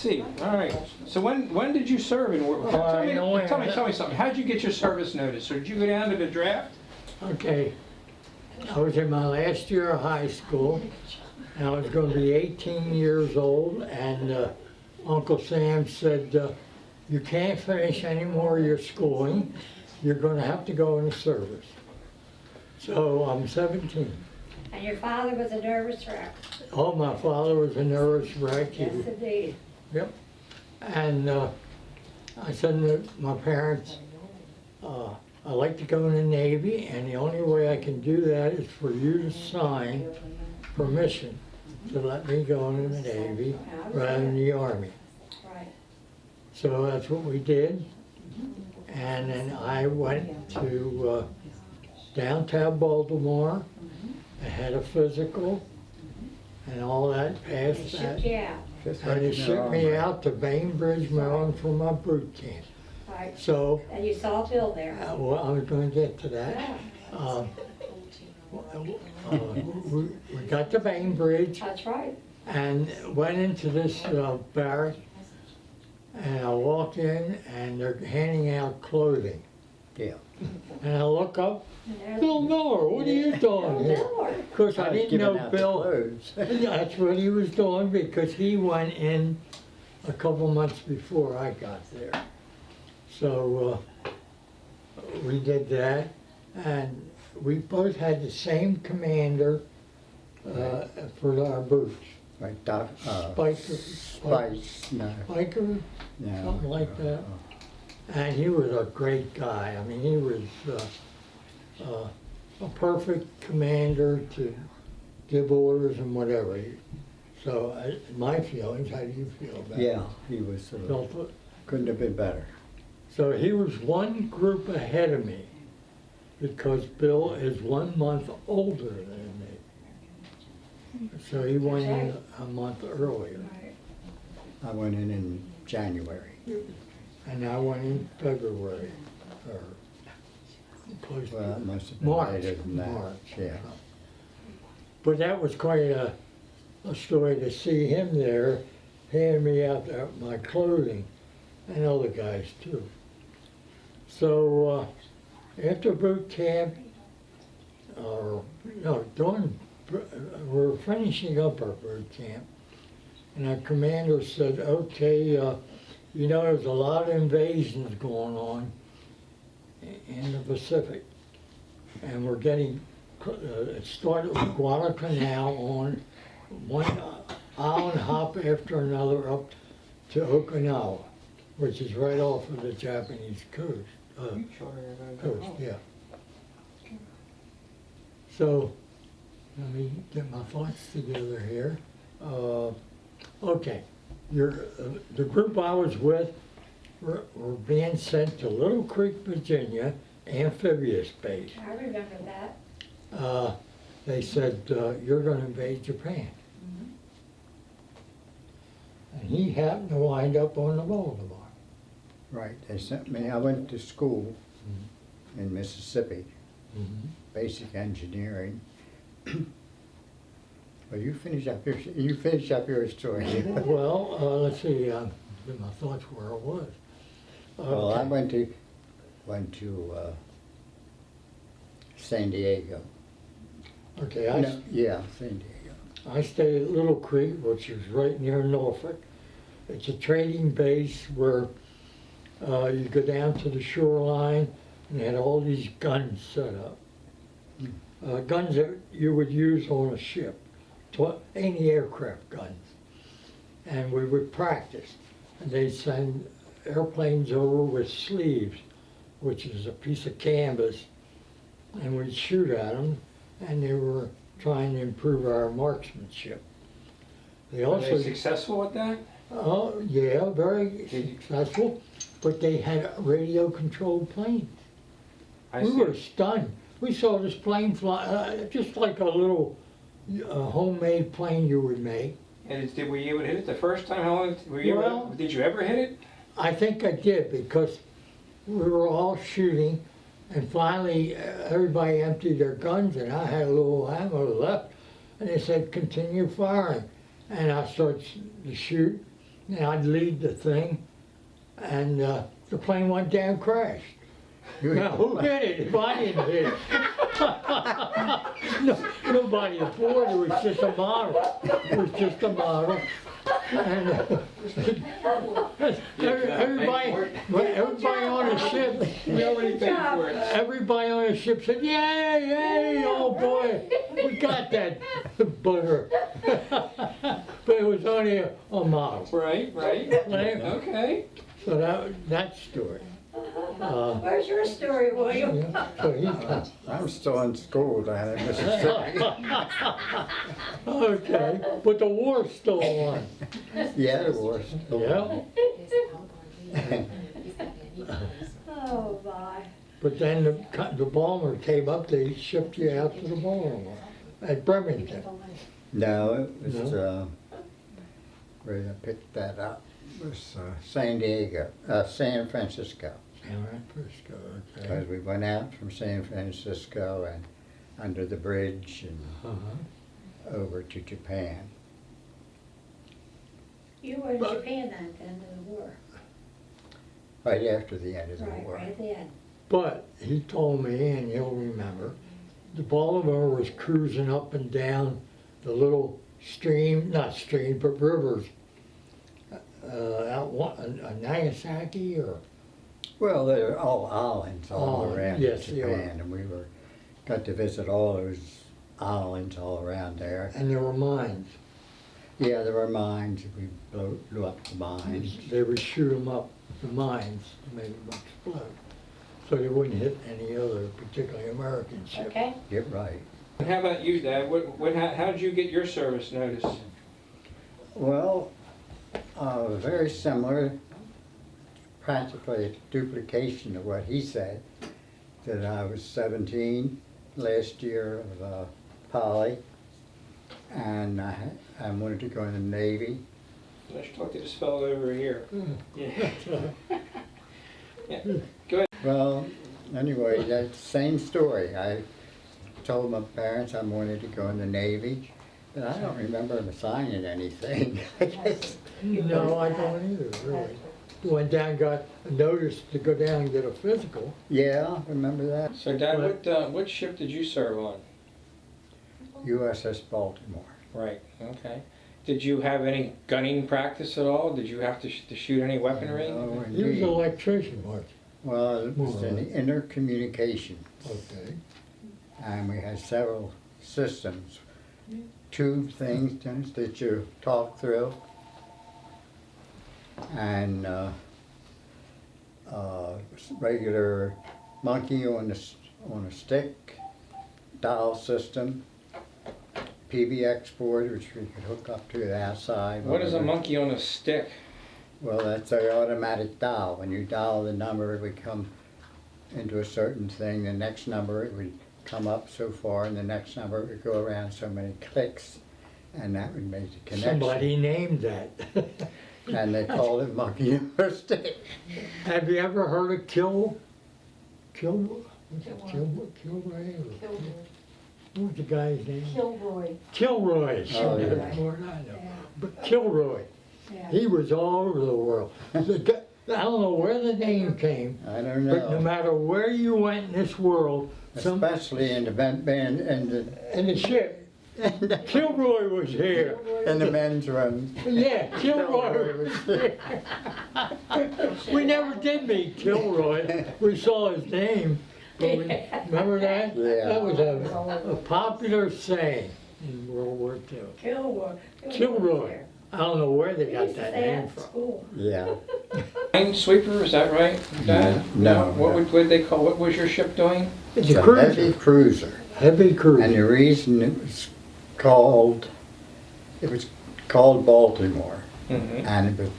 see. All right. So when did you serve in war? Tell me something. How did you get your service notice? Or did you go down to the draft? Okay, I was in my last year of high school, and I was going to be 18 years old, and Uncle Sam said, you can't finish any more of your schooling, you're going to have to go in the service. So I'm 17. And your father was a nervous wreck. Oh, my father was a nervous wreck. Yes, indeed. Yep. And I said to my parents, I'd like to go in the Navy, and the only way I can do that is for you to sign permission to let me go in the Navy rather than the Army. Right. So that's what we did. And then I went to downtown Baltimore. I had a physical and all that, They passed shipped that. you out. And they shipped me out to Bainbridge, Maryland for my boot camp. Right. So, And you saw Bill there. well, I was going to get to that. Yeah, We got to Bainbridge that's right. and went into this barrack, and I walked in and they're handing out clothing. Yeah. And I look up, And there's Bill Miller, what are you doing here? Bill. Of course, I didn't Giving know out the Bill. clothes. That's what he was doing because he went in a couple months before I got there. So we did that, and we both had the same commander for our boots. Right, Spiker, no, Spiker, no. something like that. And he was a great guy. I mean, he was a perfect commander to give orders and whatever. So my feelings, how do you feel about it? Yeah, he was, Felt- couldn't have been better. So he was one group ahead of me because Bill is 1 month older than me. So he went in a month earlier. Right. I went in January. And I went in February, or close Well, it to must have been March. later than that. March. Yeah. But that was quite a story to see him there, handing me out my clothing, and other guys too. So after boot camp, we're finishing up our boot camp, and our commander said, okay, you know, there's a lot of invasions going on in the Pacific, and we're getting, it started with Guadalcanal on one island hop after another up to Okinawa, which is right off of the Japanese coast. Coast, yeah. So, let me get my thoughts together here. Okay, the group I was with were being sent to Little Creek, Virginia, amphibious base. I remember that. They said, you're going to invade Japan. And he happened to wind up on the Baltimore. Right, they sent me, I went to school in Mississippi, basic engineering. Well, you finish up your story. Well, let's see, get my thoughts where I was. Well, I Okay. went to San Diego. Okay, No, yeah, San Diego. I stayed at Little Creek, which is right near Norfolk. It's a trading base where you go down to the shoreline and they had all these guns set up. Guns that you would use on a ship, anti-aircraft guns. And we would practice. And they'd send airplanes over with sleeves, which is a piece of canvas, and we'd shoot at them, and they were trying to improve our marksmanship. They Were also, they successful at that? oh, yeah, very successful, but they had radio-controlled planes. We were stunned. We saw this plane fly, just like a little homemade plane you would make. And were you able to hit it the first time? How long were you Well- did you ever hit it? I think I did because we were all shooting, and finally everybody emptied their guns, and I had a little ammo left, and they said continue firing, and I started to shoot, and I'd lead the thing, and the plane went down, crashed. Now, who hit it if I didn't hit it? No, nobody aboard, it was just a model. It was just a model. And everybody on the ship, We already paid for it. everybody on the ship said, yay, yay, oh boy, we got that bugger. But it was only a model. Right, right. Okay. So that story. Where's your story, William? Yeah, so he, I'm still in school down in Mississippi. okay, but the war's still on. Yeah, it was. Yeah, Oh, my. but then the bomber came up, they shipped you out to the bomber at Birmingham. No, it was, where I picked that up, was San Francisco. San Francisco, okay. Because we went out from San Francisco and under the bridge and Uh-huh. over to Japan. You were in Japan then, at the end of the war. Right after the end of the Right, war. right at the end. But he told me, and you'll remember, the Baltimore was cruising up and down the little stream, not stream, but rivers, out Nagasaki or? Well, they're all islands all Oh, around yes, they are. Japan, and we got to visit all those islands all around there. And there were mines. Yeah, there were mines. We blew up the mines. They would shoot them up, the mines, to make them explode. So they wouldn't hit any other, particularly American ship. Okay? Get right. And how about you, Dad? How did you get your service notice? Well, very similar, practically a duplication of what he said, that I was 17 last year of poly, and I wanted to go in the Navy. I should talk to this fellow over here. Yeah. Yeah. Go ahead. Well, anyway, that same story. I told my parents I wanted to go in the Navy, but I don't remember them signing anything. I guess. No, I don't either, really. Went down, got a notice to go down and get a physical. Yeah, remember that? So, Dad, what ship did you serve on? USS Baltimore. Right. Okay. Did you have any gunning practice at all? Did you have to shoot any weaponry? Oh, He was an indeed. electrician, wasn't Well, it was in intercommunication, he? Okay. and we had several systems. Tube things that you talk through, and regular monkey on a stick, dial system, PBX board which we could hook up to the outside. What is a monkey on a stick? Well, that's an automatic dial. When you dial the number, it would come into a certain thing. The next number, it would come up so far, and the next number would go around so many clicks, and that would make the connection. Somebody named that. And they called it monkey on a stick. Have you ever heard of Kilroy? What was the guy's name? Kilroy. Kilroy. Oh, yeah. That's more than I know. Yeah. But Kilroy, Yeah. he was all over the world. I don't know where the name came, I don't but no know. matter where you went in this world, Especially in the band and in the ship, Kilroy was here. the men's room. Yeah, Kilroy was here. We never did meet Kilroy. We saw his name. But remember that? Yeah. That was a popular saying in World War II. Kilroy. Kilroy. I don't know where they We got used to that say name at from. school. Yeah. Minesweeper, is that right, Dad? No. What did they call? What was your ship doing? It's It's a a heavy cruiser. cruiser. Heavy And cruiser. the reason it was called Baltimore. Mm-hmm. And it was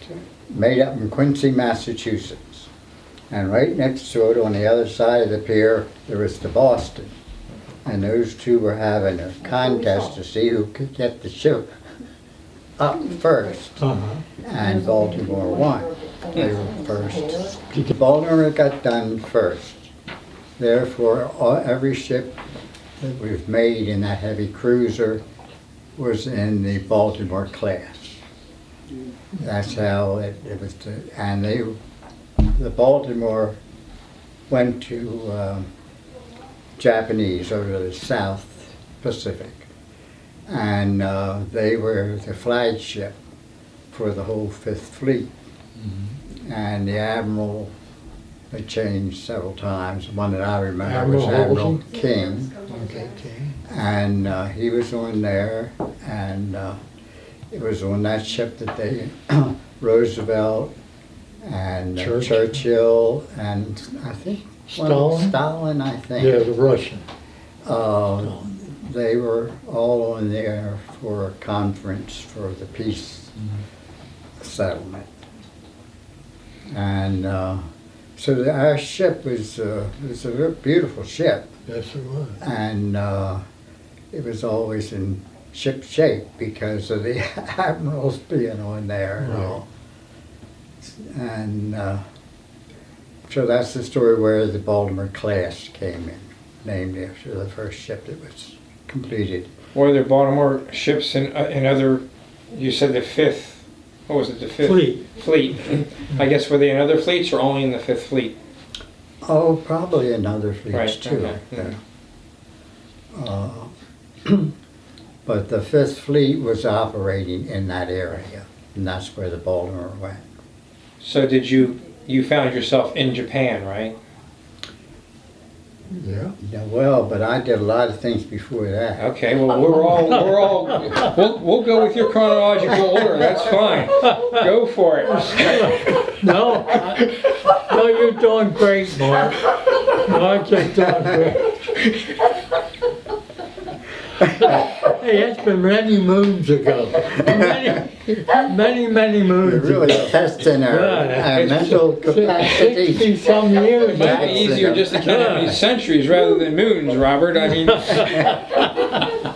made up in Quincy, Massachusetts. And right next to it, on the other side of the pier, there was the Boston. And those two were having a contest to see who could get the ship up first. Uh-huh. And Baltimore won. They were first. Baltimore got done first. Therefore, every ship that was made in that heavy cruiser was in the Baltimore class. That's how it was, and the Baltimore went to Japanese over the South Pacific. And they were the flagship for the whole Fifth Fleet. And the Admiral had changed several times. One that I remember was Admiral King. Okay, And he was on there, and it was on that ship that they, Roosevelt and Churchill, and I think Stalin, I think. Yeah, the Russian. They were all on there for a conference for the peace settlement. And so our ship was a very beautiful ship. Yes, it was. And it was always in ship shape because of the admirals being on there and all. And so that's the story where the Baltimore class came in, named after the first ship that was completed. Were there Baltimore ships in other, you said the fifth, what was it, the fifth? Fleet. I guess were they in other fleets or only in the Fifth Fleet? Oh, probably in other fleets Right, too. okay, Yeah. But the Fifth Fleet was operating in that area, and that's where the Baltimore went. So did you found yourself in Japan, right? Yeah. Yeah, well, but I did a lot of things before that. Okay, well we'll go with your chronological order. That's fine. Go for it. No, no, you're doing great, Mark. No, I'm just doing great. Hey, that's been many moons ago. Many moons We're really ago. testing our mental capacity. 60-some years It might ago. be easier just to count how many centuries rather than moons, Robert. I mean,